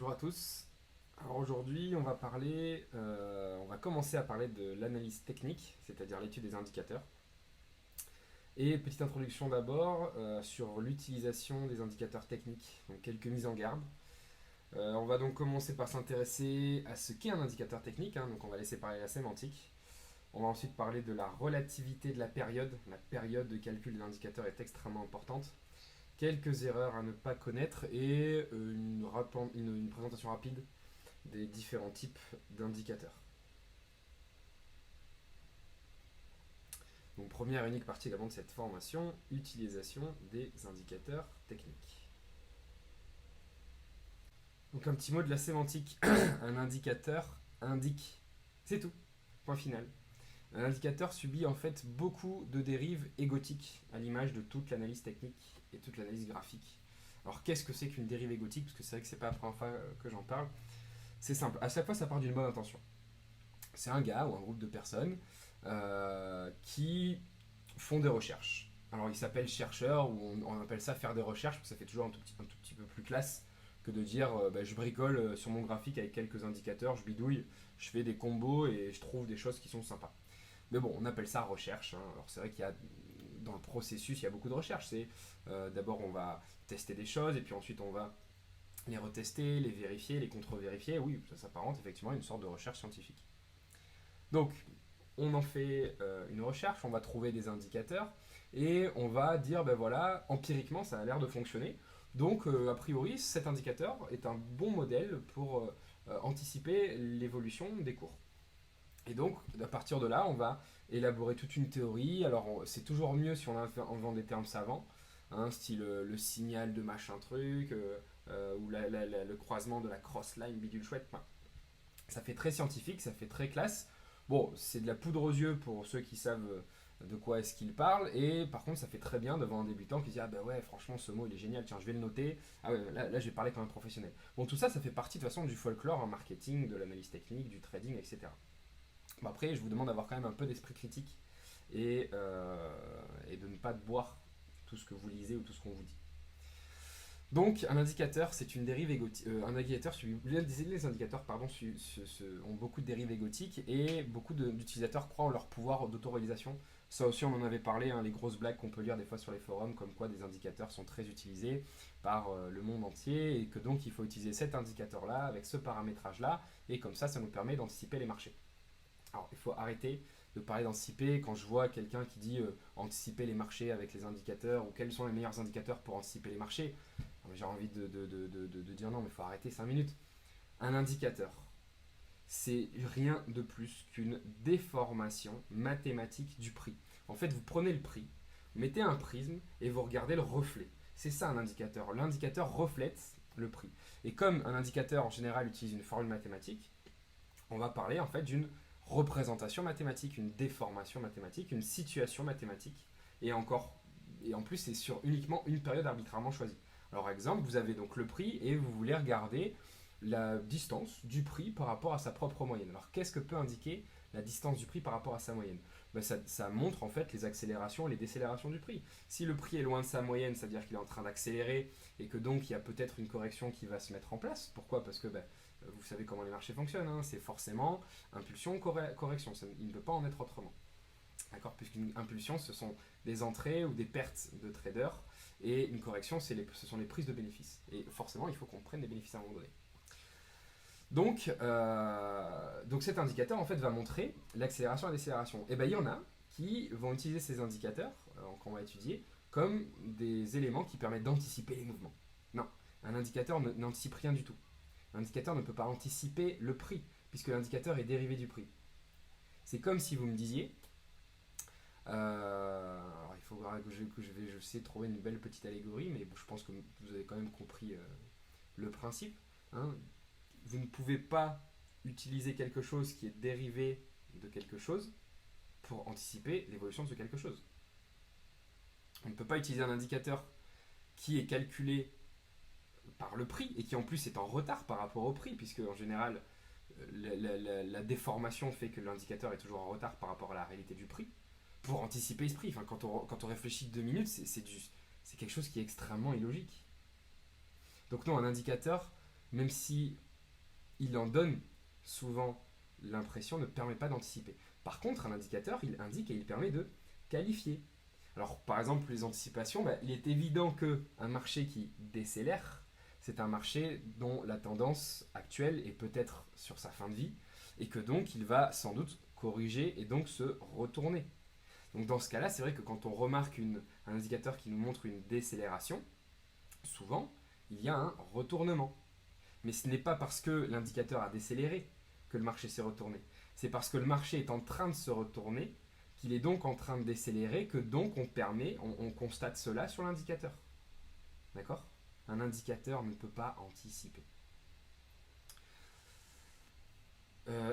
Bonjour à tous. Alors aujourd'hui, on va commencer à parler de l'analyse technique, c'est-à-dire l'étude des indicateurs. Et petite introduction d'abord sur l'utilisation des indicateurs techniques, donc quelques mises en garde. On va donc commencer par s'intéresser à ce qu'est un indicateur technique, donc on va laisser parler la sémantique. On va ensuite parler de la relativité de la période. La période de calcul de l'indicateur est extrêmement importante. Quelques erreurs à ne pas connaître et une présentation rapide des différents types d'indicateurs. Donc première et unique partie également de cette formation, utilisation des indicateurs techniques. Donc un petit mot de la sémantique. Un indicateur indique. C'est tout. Point final. Un indicateur subit en fait beaucoup de dérives égotiques à l'image de toute l'analyse technique et toute l'analyse graphique. Alors qu'est-ce que c'est qu'une dérive égotique? Parce que c'est vrai que c'est pas la première fois que j'en parle. C'est simple, à chaque fois ça part d'une bonne intention. C'est un gars ou un groupe de personnes qui font des recherches. Alors ils s'appellent chercheurs ou on appelle ça faire des recherches parce que ça fait toujours un tout petit peu plus classe que de dire je bricole sur mon graphique avec quelques indicateurs, je bidouille, je fais des combos et je trouve des choses qui sont sympas. Mais bon, on appelle ça recherche. Alors c'est vrai qu'il y a dans le processus, il y a beaucoup de recherches. C'est d'abord on va tester des choses et puis ensuite on va les retester, les vérifier, les contre-vérifier. Oui, ça s'apparente effectivement à une sorte de recherche scientifique. Donc, on en fait une recherche, on va trouver des indicateurs et on va dire, ben voilà, empiriquement, ça a l'air de fonctionner. Donc, a priori, cet indicateur est un bon modèle pour anticiper l'évolution des cours. Et donc, à partir de là, on va élaborer toute une théorie. Alors, c'est toujours mieux si on invente des termes savants, style le signal de machin truc, ou le croisement de la cross-line bidule chouette. Enfin, ça fait très scientifique, ça fait très classe. Bon, c'est de la poudre aux yeux pour ceux qui savent de quoi est-ce qu'ils parlent, et par contre, ça fait très bien devant un débutant qui dit ah ben ouais, franchement, ce mot il est génial, tiens, je vais le noter. Ah ouais, là je vais parler comme un professionnel. Bon, tout ça, ça fait partie de toute façon du folklore en marketing, de l'analyse technique, du trading, etc. Bon, après, je vous demande d'avoir quand même un peu d'esprit critique et de ne pas boire tout ce que vous lisez ou tout ce qu'on vous dit. Donc, un indicateur, c'est une dérive égotique. Un indicateur, les indicateurs ont beaucoup de dérives égotiques et beaucoup d'utilisateurs croient en leur pouvoir d'autoréalisation. Ça aussi, on en avait parlé, les grosses blagues qu'on peut lire des fois sur les forums, comme quoi des indicateurs sont très utilisés par le monde entier et que donc il faut utiliser cet indicateur-là avec ce paramétrage-là et comme ça nous permet d'anticiper les marchés. Alors, il faut arrêter de parler d'anticiper quand je vois quelqu'un qui dit anticiper les marchés avec les indicateurs ou quels sont les meilleurs indicateurs pour anticiper les marchés. J'ai envie de dire non, mais il faut arrêter 5 minutes. Un indicateur, c'est rien de plus qu'une déformation mathématique du prix. En fait, vous prenez le prix, vous mettez un prisme et vous regardez le reflet. C'est ça un indicateur. L'indicateur reflète le prix. Et comme un indicateur en général utilise une formule mathématique, on va parler en fait d'une représentation mathématique, une déformation mathématique, une situation mathématique. Et en plus, c'est sur uniquement une période arbitrairement choisie. Alors, exemple, vous avez donc le prix et vous voulez regarder la distance du prix par rapport à sa propre moyenne. Alors, qu'est-ce que peut indiquer la distance du prix par rapport à sa moyenne? Ça montre en fait les accélérations et les décélérations du prix. Si le prix est loin de sa moyenne, c'est-à-dire qu'il est en train d'accélérer et que donc il y a peut-être une correction qui va se mettre en place. Pourquoi? Parce que vous savez comment les marchés fonctionnent, c'est forcément impulsion, correction. Il ne peut pas en être autrement. D'accord? Puisqu'une impulsion, ce sont des entrées ou des pertes de traders, et une correction, ce sont les prises de bénéfices. Et forcément, il faut qu'on prenne des bénéfices à un moment donné. Donc cet indicateur, en fait, va montrer l'accélération et la décélération. Et bien, il y en a qui vont utiliser ces indicateurs, qu'on va étudier, comme des éléments qui permettent d'anticiper les mouvements. Non, un indicateur n'anticipe rien du tout. L'indicateur ne peut pas anticiper le prix, puisque l'indicateur est dérivé du prix. C'est comme si vous me disiez, alors il faut voir que je sais trouver une belle petite allégorie, mais je pense que vous avez quand même compris le principe. Vous ne pouvez pas utiliser quelque chose qui est dérivé de quelque chose pour anticiper l'évolution de ce quelque chose. On ne peut pas utiliser un indicateur qui est calculé par le prix et qui en plus est en retard par rapport au prix, puisque en général la déformation fait que l'indicateur est toujours en retard par rapport à la réalité du prix, pour anticiper ce prix. Enfin, quand on réfléchit 2 minutes, c'est quelque chose qui est extrêmement illogique. Donc non, un indicateur même si il en donne souvent l'impression, ne permet pas d'anticiper. Par contre, un indicateur, il indique et il permet de qualifier. Alors, par exemple, les anticipations, il est évident qu'un marché qui décélère, c'est un marché dont la tendance actuelle est peut-être sur sa fin de vie, et que donc il va sans doute corriger et donc se retourner. Donc dans ce cas-là, c'est vrai que quand on remarque un indicateur qui nous montre une décélération, souvent, il y a un retournement. Mais ce n'est pas parce que l'indicateur a décéléré que le marché s'est retourné. C'est parce que le marché est en train de se retourner, qu'il est donc en train de décélérer, que donc on constate cela sur l'indicateur. D'accord? Un indicateur ne peut pas anticiper.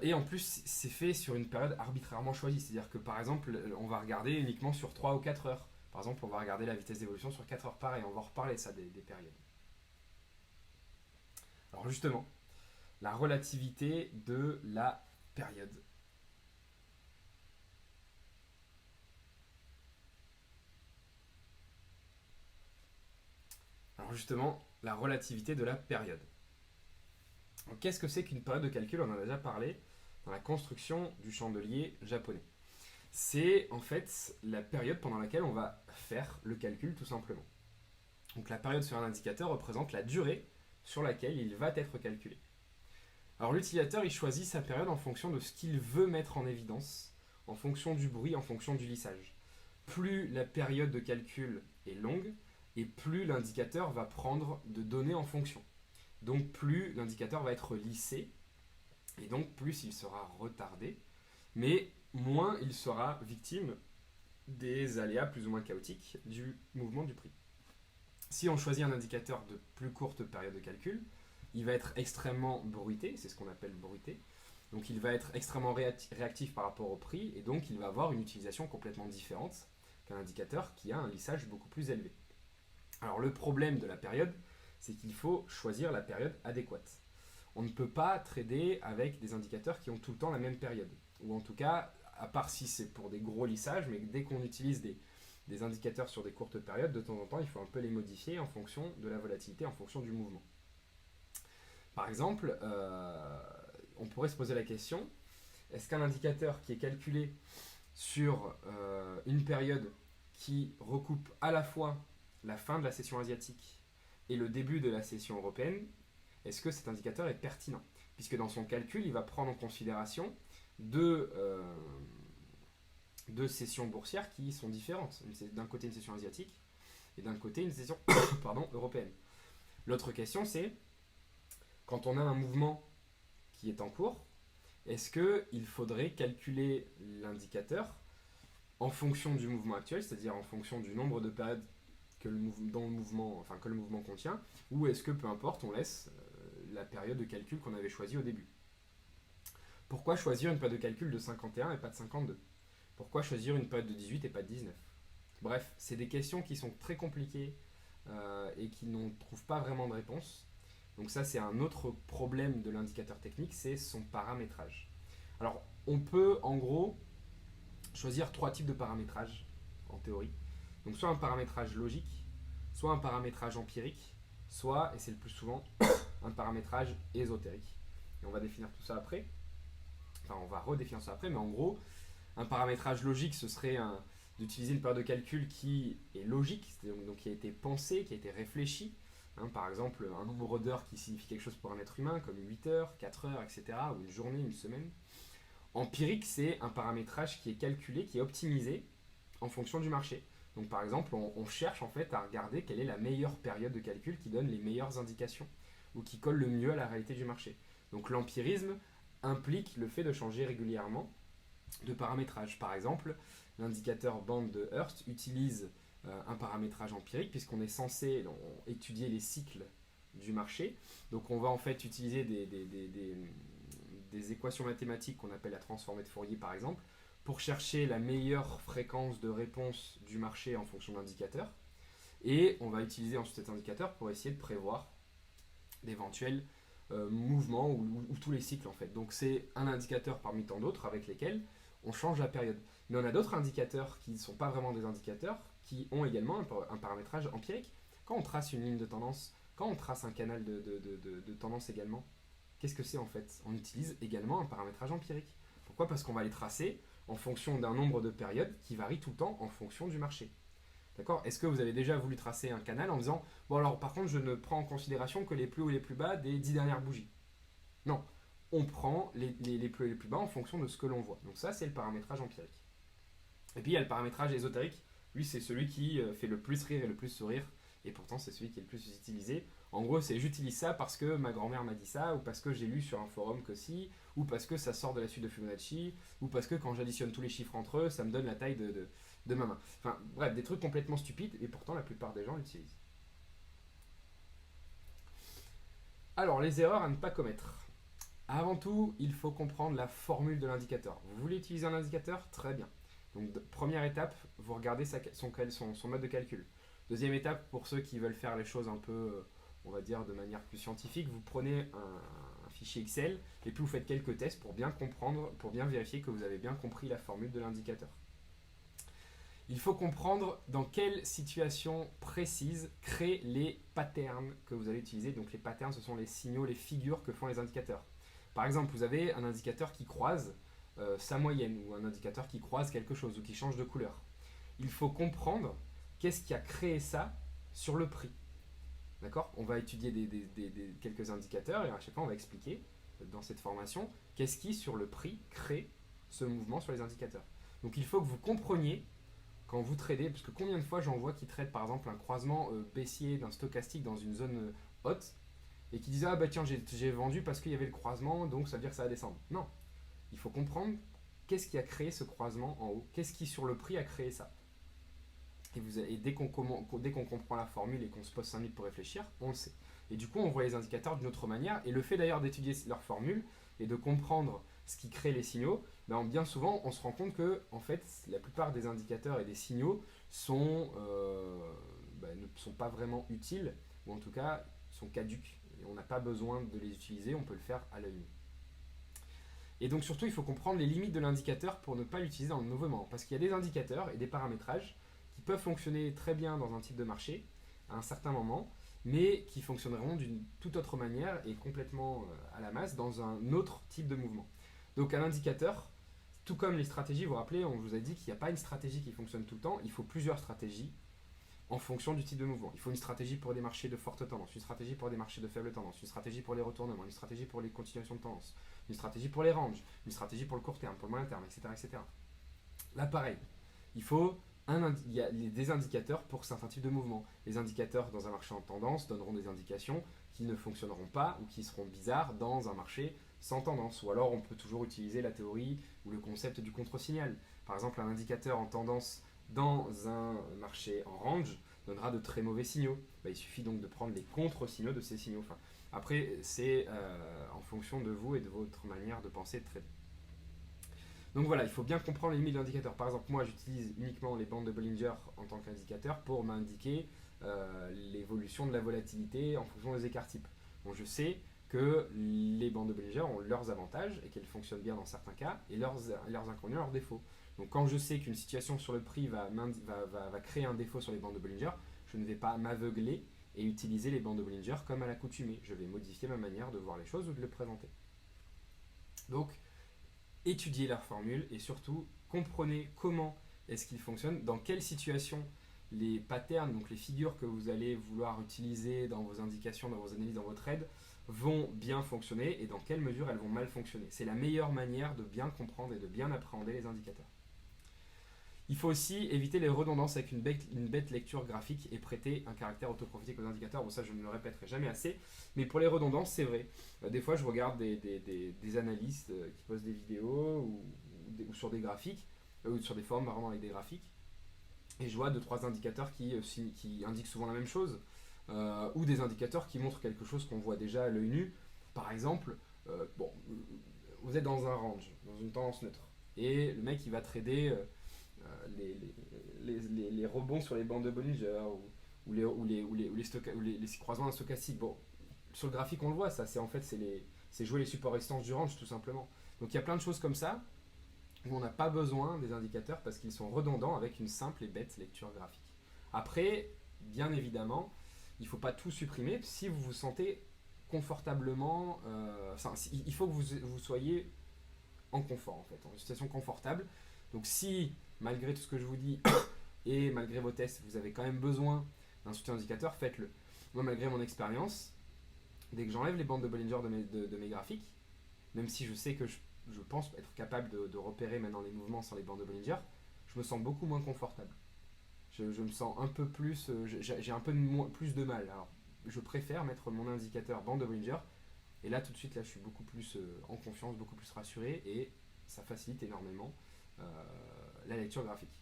Et en plus, c'est fait sur une période arbitrairement choisie. C'est-à-dire que par exemple, on va regarder uniquement sur 3 ou 4 heures. Par exemple, on va regarder la vitesse d'évolution sur 4 heures pareil. On va reparler ça des périodes. Alors justement, la relativité de la période. Alors justement, la relativité de la période. Qu'est-ce que c'est qu'une période de calcul? On en a déjà parlé dans la construction du chandelier japonais. C'est en fait la période pendant laquelle on va faire le calcul tout simplement. Donc la période sur un indicateur représente la durée sur laquelle il va être calculé. Alors l'utilisateur il choisit sa période en fonction de ce qu'il veut mettre en évidence, en fonction du bruit, en fonction du lissage. Plus la période de calcul est longue et plus l'indicateur va prendre de données en fonction. Donc plus l'indicateur va être lissé et donc plus il sera retardé, mais moins il sera victime des aléas plus ou moins chaotiques du mouvement du prix. Si on choisit un indicateur de plus courte période de calcul, il va être extrêmement bruité, c'est ce qu'on appelle bruité, donc il va être extrêmement réactif par rapport au prix et donc il va avoir une utilisation complètement différente qu'un indicateur qui a un lissage beaucoup plus élevé. Alors le problème de la période, c'est qu'il faut choisir la période adéquate. On ne peut pas trader avec des indicateurs qui ont tout le temps la même période. Ou en tout cas, à part si c'est pour des gros lissages, mais dès qu'on utilise des indicateurs sur des courtes périodes, de temps en temps, il faut un peu les modifier en fonction de la volatilité, en fonction du mouvement. Par exemple, on pourrait se poser la question, est-ce qu'un indicateur qui est calculé sur une période qui recoupe à la fois la fin de la session asiatique et le début de la session européenne, est-ce que cet indicateur est pertinent? Puisque dans son calcul, il va prendre en considération deux sessions boursières qui sont différentes. D'un côté une session asiatique et d'un côté une session européenne. L'autre question c'est, quand on a un mouvement qui est en cours, est-ce qu'il faudrait calculer l'indicateur en fonction du mouvement actuel, c'est-à-dire en fonction du nombre de périodes que le mouvement contient, ou est-ce que peu importe, on laisse la période de calcul qu'on avait choisie au début? Pourquoi choisir une période de calcul de 51 et pas de 52? Pourquoi choisir une période de 18 et pas de 19? Bref, c'est des questions qui sont très compliquées et qui ne trouvent pas vraiment de réponse. Donc ça, c'est un autre problème de l'indicateur technique, c'est son paramétrage. Alors, on peut en gros choisir 3 types de paramétrage en théorie. Donc soit un paramétrage logique, soit un paramétrage empirique, soit, et c'est le plus souvent, un paramétrage ésotérique. Et on va définir tout ça après. Enfin, on va redéfinir ça après, mais en gros, un paramétrage logique, ce serait d'utiliser une période de calcul qui est logique, donc qui a été pensée, qui a été réfléchie. Par exemple, un nombre d'heures qui signifie quelque chose pour un être humain, comme 8 heures, 4 heures, etc., ou une journée, une semaine. Empirique, c'est un paramétrage qui est calculé, qui est optimisé en fonction du marché. Donc par exemple, on cherche en fait à regarder quelle est la meilleure période de calcul qui donne les meilleures indications ou qui colle le mieux à la réalité du marché. Donc l'empirisme implique le fait de changer régulièrement de paramétrage. Par exemple, l'indicateur bande de Hurst utilise un paramétrage empirique puisqu'on est censé étudier les cycles du marché. Donc on va en fait utiliser des équations mathématiques qu'on appelle la transformée de Fourier par exemple pour chercher la meilleure fréquence de réponse du marché en fonction d'indicateurs. Et on va utiliser ensuite cet indicateur pour essayer de prévoir d'éventuels mouvements ou tous les cycles en fait. Donc c'est un indicateur parmi tant d'autres avec lesquels on change la période. Mais on a d'autres indicateurs qui ne sont pas vraiment des indicateurs, qui ont également un paramétrage empirique. Quand on trace une ligne de tendance Quand on trace un canal de tendance également, qu'est-ce que c'est en fait? On utilise également un paramétrage empirique. Pourquoi? Parce qu'on va les tracer en fonction d'un nombre de périodes qui varie tout le temps en fonction du marché. D'accord? Est-ce que vous avez déjà voulu tracer un canal en disant, bon alors par contre je ne prends en considération que les plus hauts et les plus bas des 10 dernières bougies? Non, on prend les plus hauts et les plus bas en fonction de ce que l'on voit. Donc ça c'est le paramétrage empirique. Et puis il y a le paramétrage ésotérique, lui c'est celui qui fait le plus rire et le plus sourire, et pourtant c'est celui qui est le plus utilisé. En gros c'est j'utilise ça parce que ma grand-mère m'a dit ça, ou parce que j'ai lu sur un forum que si, ou parce que ça sort de la suite de Fibonacci, ou parce que quand j'additionne tous les chiffres entre eux, ça me donne la taille de ma main. Enfin bref, des trucs complètement stupides, et pourtant la plupart des gens l'utilisent. Alors les erreurs à ne pas commettre. Avant tout, il faut comprendre la formule de l'indicateur. Vous voulez utiliser un indicateur? Très bien. Donc première étape, vous regardez son mode de calcul. Deuxième étape, pour ceux qui veulent faire les choses un peu, on va dire, de manière plus scientifique, vous prenez un fichier Excel et puis vous faites quelques tests pour bien comprendre, pour bien vérifier que vous avez bien compris la formule de l'indicateur. Il faut comprendre dans quelle situation précise créer les patterns que vous allez utiliser. Donc les patterns, ce sont les signaux, les figures que font les indicateurs. Par exemple, vous avez un indicateur qui croise sa moyenne, ou un indicateur qui croise quelque chose, ou qui change de couleur. Il faut comprendre qu'est-ce qui a créé ça sur le prix. D'accord? On va étudier quelques indicateurs et à chaque fois on va expliquer dans cette formation qu'est-ce qui sur le prix crée ce mouvement sur les indicateurs. Donc il faut que vous compreniez quand vous tradez, parce que combien de fois j'en vois qui tradent par exemple un croisement baissier d'un stochastique dans une zone haute et qui disent ah bah tiens j'ai vendu parce qu'il y avait le croisement donc ça veut dire que ça va descendre. Non, il faut comprendre qu'est-ce qui a créé ce croisement en haut, qu'est-ce qui sur le prix a créé ça. Et dès qu'on comprend la formule et qu'on se pose 5 minutes pour réfléchir, on le sait. Et du coup, on voit les indicateurs d'une autre manière. Et le fait d'ailleurs d'étudier leur formule et de comprendre ce qui crée les signaux, ben bien souvent, on se rend compte que en fait, la plupart des indicateurs et des signaux ne sont pas vraiment utiles, ou en tout cas, sont caduques. Et on n'a pas besoin de les utiliser, on peut le faire à l'œil nu. Et donc surtout, il faut comprendre les limites de l'indicateur pour ne pas l'utiliser dans le mouvement. Parce qu'il y a des indicateurs et des paramétrages qui peuvent fonctionner très bien dans un type de marché à un certain moment, mais qui fonctionneront d'une toute autre manière et complètement à la masse dans un autre type de mouvement. Donc un indicateur, tout comme les stratégies, vous vous rappelez, on vous a dit qu'il n'y a pas une stratégie qui fonctionne tout le temps, il faut plusieurs stratégies en fonction du type de mouvement. Il faut une stratégie pour des marchés de forte tendance, une stratégie pour des marchés de faible tendance, une stratégie pour les retournements, une stratégie pour les continuations de tendance, une stratégie pour les ranges, une stratégie pour le court terme, pour le moyen terme, etc. etc. Là, pareil, il y a des indicateurs pour certains types de mouvements. Les indicateurs dans un marché en tendance donneront des indications qui ne fonctionneront pas ou qui seront bizarres dans un marché sans tendance. Ou alors on peut toujours utiliser la théorie ou le concept du contre-signal. Par exemple, un indicateur en tendance dans un marché en range donnera de très mauvais signaux. Il suffit donc de prendre les contre-signaux de ces signaux. Enfin, après, c'est en fonction de vous et de votre manière de penser et de trader. Donc voilà, il faut bien comprendre les limites de l'indicateur. Par exemple, moi j'utilise uniquement les bandes de Bollinger en tant qu'indicateur pour m'indiquer l'évolution de la volatilité en fonction des écarts types. Bon, je sais que les bandes de Bollinger ont leurs avantages et qu'elles fonctionnent bien dans certains cas et leurs inconvénients, leurs défauts. Donc quand je sais qu'une situation sur le prix va créer un défaut sur les bandes de Bollinger, je ne vais pas m'aveugler et utiliser les bandes de Bollinger comme à l'accoutumée. Je vais modifier ma manière de voir les choses ou de les présenter. Donc, étudiez leur formule et surtout comprenez comment est-ce qu'ils fonctionnent, dans quelle situation les patterns, donc les figures que vous allez vouloir utiliser dans vos indications, dans vos analyses, dans vos trades, vont bien fonctionner et dans quelle mesure elles vont mal fonctionner. C'est la meilleure manière de bien comprendre et de bien appréhender les indicateurs. Il faut aussi éviter les redondances avec une bête lecture graphique et prêter un caractère autoprophétique aux indicateurs. Bon, ça, je ne le répéterai jamais assez. Mais pour les redondances, c'est vrai. Des fois, je regarde des analystes qui postent des vidéos ou sur des graphiques, ou sur des forums vraiment avec des graphiques. Et je vois 2-3 indicateurs qui indiquent souvent la même chose. Ou des indicateurs qui montrent quelque chose qu'on voit déjà à l'œil nu. Par exemple, vous êtes dans un range, dans une tendance neutre. Et le mec, il va trader les rebonds sur les bandes de Bollinger ou les croisements stochastiques. Bon, sur le graphique on le voit, ça c'est jouer les supports résistance du range tout simplement. Donc il y a plein de choses comme ça où on n'a pas besoin des indicateurs parce qu'ils sont redondants avec une simple et bête lecture graphique. Après, bien évidemment, il ne faut pas tout supprimer si vous vous sentez confortablement. Il faut que vous soyez en confort, en fait, en situation confortable. Donc si, malgré tout ce que je vous dis, et malgré vos tests, vous avez quand même besoin d'un soutien indicateur, faites-le. Moi, malgré mon expérience, dès que j'enlève les bandes de Bollinger de mes graphiques, même si je sais que je pense être capable de repérer maintenant les mouvements sans les bandes de Bollinger, je me sens beaucoup moins confortable. Je me sens un peu plus, j'ai un peu plus de mal. Alors, je préfère mettre mon indicateur bande de Bollinger, et là tout de suite, là, je suis beaucoup plus en confiance, beaucoup plus rassuré, et ça facilite énormément la lecture graphique.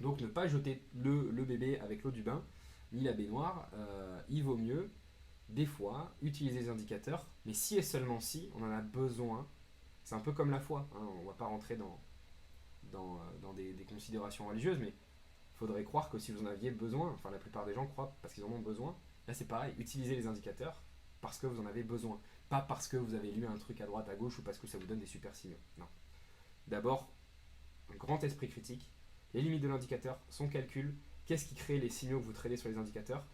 Donc ne pas jeter le bébé avec l'eau du bain, ni la baignoire. Il vaut mieux, des fois, utiliser les indicateurs, mais si et seulement si on en a besoin. C'est un peu comme la foi, hein, on ne va pas rentrer dans des considérations religieuses, mais il faudrait croire que si vous en aviez besoin, enfin la plupart des gens croient parce qu'ils en ont besoin, là c'est pareil, utilisez les indicateurs parce que vous en avez besoin, pas parce que vous avez lu un truc à droite, à gauche ou parce que ça vous donne des super signaux. Non. D'abord, un grand esprit critique, les limites de l'indicateur, son calcul, qu'est-ce qui crée les signaux que vous tradez sur les indicateurs,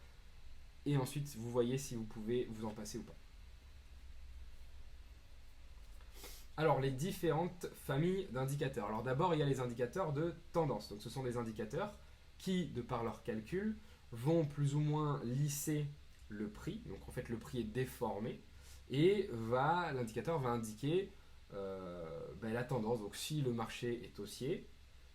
et ensuite vous voyez si vous pouvez vous en passer ou pas. Alors les différentes familles d'indicateurs. Alors d'abord il y a les indicateurs de tendance. Donc ce sont des indicateurs qui, de par leur calcul, vont plus ou moins lisser le prix. Donc en fait le prix est déformé et l'indicateur va indiquer la tendance. Donc si le marché est haussier,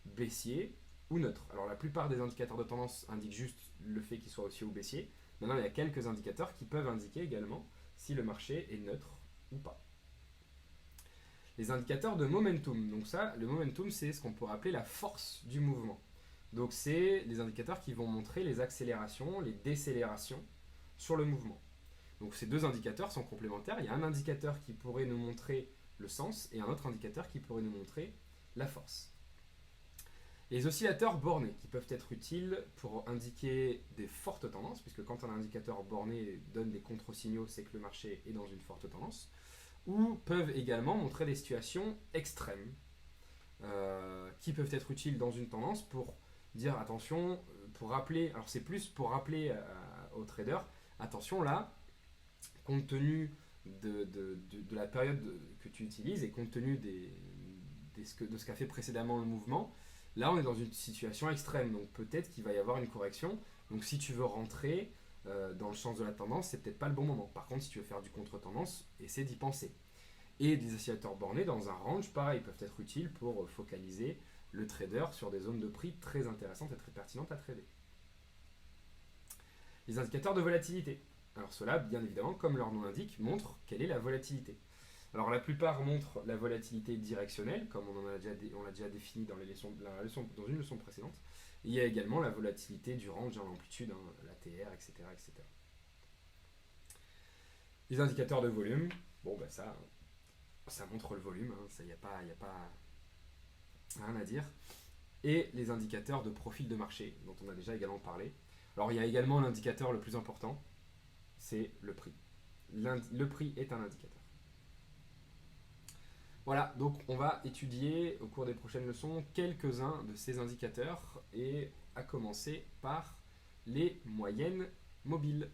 baissier ou neutre. Alors la plupart des indicateurs de tendance indiquent juste le fait qu'il soit haussier ou baissier. Maintenant il y a quelques indicateurs qui peuvent indiquer également si le marché est neutre ou pas. Les indicateurs de momentum. Donc ça, le momentum, c'est ce qu'on pourrait appeler la force du mouvement. Donc c'est des indicateurs qui vont montrer les accélérations, les décélérations sur le mouvement. Donc ces deux indicateurs sont complémentaires. Il y a un indicateur qui pourrait nous montrer le sens et un autre indicateur qui pourrait nous montrer la force. Les oscillateurs bornés qui peuvent être utiles pour indiquer des fortes tendances, puisque quand un indicateur borné donne des contre-signaux, c'est que le marché est dans une forte tendance, ou peuvent également montrer des situations extrêmes qui peuvent être utiles dans une tendance pour dire attention, pour rappeler, alors c'est plus pour rappeler aux traders, attention là, compte tenu de la période que tu utilises et compte tenu de ce qu'a fait précédemment le mouvement, là on est dans une situation extrême, donc peut-être qu'il va y avoir une correction, donc si tu veux rentrer dans le sens de la tendance, c'est peut-être pas le bon moment. Par contre, si tu veux faire du contre-tendance, essaie d'y penser. Et des oscillateurs bornés dans un range, pareil, peuvent être utiles pour focaliser le trader sur des zones de prix très intéressantes et très pertinentes à trader. Les indicateurs de volatilité. Alors ceux-là, bien évidemment, comme leur nom l'indique, montrent quelle est la volatilité. Alors la plupart montrent la volatilité directionnelle, comme on l'a déjà défini dans une leçon précédente. Il y a également la volatilité du range, l'amplitude, la TR, etc., etc. Les indicateurs de volume, bon bah ça montre le volume, ça y a pas rien à dire. Et les indicateurs de profil de marché, dont on a déjà également parlé. Alors il y a également l'indicateur le plus important, c'est le prix. Le prix est un indicateur. Voilà, donc on va étudier au cours des prochaines leçons quelques-uns de ces indicateurs et à commencer par les moyennes mobiles.